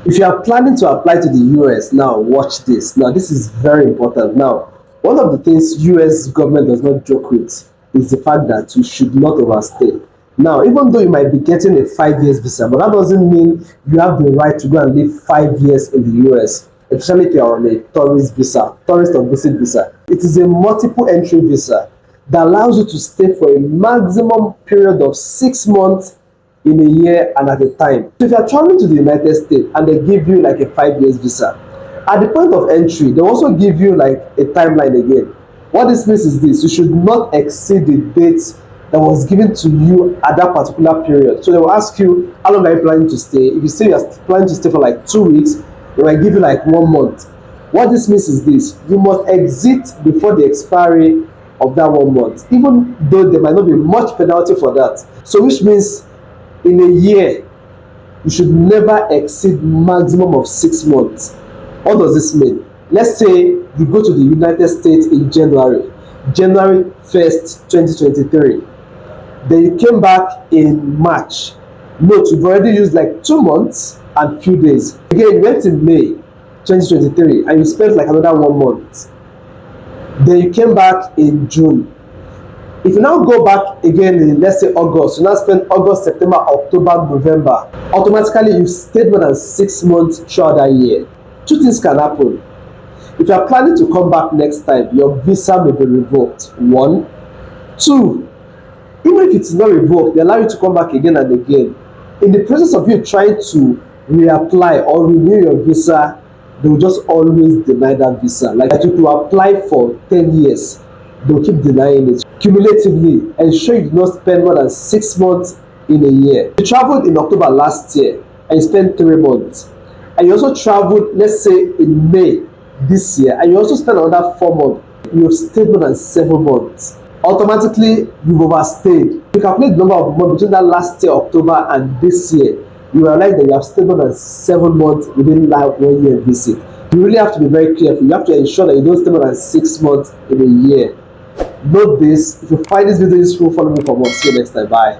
If you are planning to apply to the US, now watch this. Now, this is very important. Now, one of the things US government does not joke with is the fact that you should not overstay. Now, even though you might be getting a 5 years visa, but that doesn't mean you have the right to go and live 5 years in the US, especially if you are on a tourist visa, tourist or visit visa. It is a multiple entry visa that allows you to stay for a maximum period of 6 months in a year and at a time. So if you are traveling to the United States and they give you like a 5 years visa, at the point of entry, they also give you like a timeline again. What this means is this: you should not exceed the date that was given to you at that particular period. So they will ask you, how long are you planning to stay? If you say you are planning to stay for like 2 weeks, they might give you like 1 month. What this means is this: you must exit before the expiry of that 1 month, even though there might not be much penalty for that. So which means in a year, you should never exceed maximum of 6 months. What does this mean? Let's say you go to the United States in January 1st, 2023. Then you came back in March. Note, you've already used like 2 months and few days. Again, you went in May 2023 and you spent like another 1 month. Then you came back in June. If you now go back again in, let's say, August, you now spend August, September, October, November, automatically you stayed more than 6 months throughout that year. Two things can happen. If you are planning to come back next time, your visa may be revoked. One. Two, even if it's not revoked, they allow you to come back again and again. In the process of you trying to reapply or renew your visa, they will just always deny that visa. Like if you apply for 10 years, they will keep denying it. Cumulatively, ensure you do not spend more than 6 months in a year. You traveled in October last year and you spent 3 months. And you also traveled, let's say, in May this year, and you also spent another 4 months. You've stayed more than 7 months. Automatically, you've overstayed. You calculate the number of months between that last year, October, and this year. You realize that you have stayed more than 7 months within that 1 year visit. You really have to be very careful. You have to ensure that you don't stay more than 6 months in a year. Note this. If you find this video useful, follow me for more. See you next time. Bye.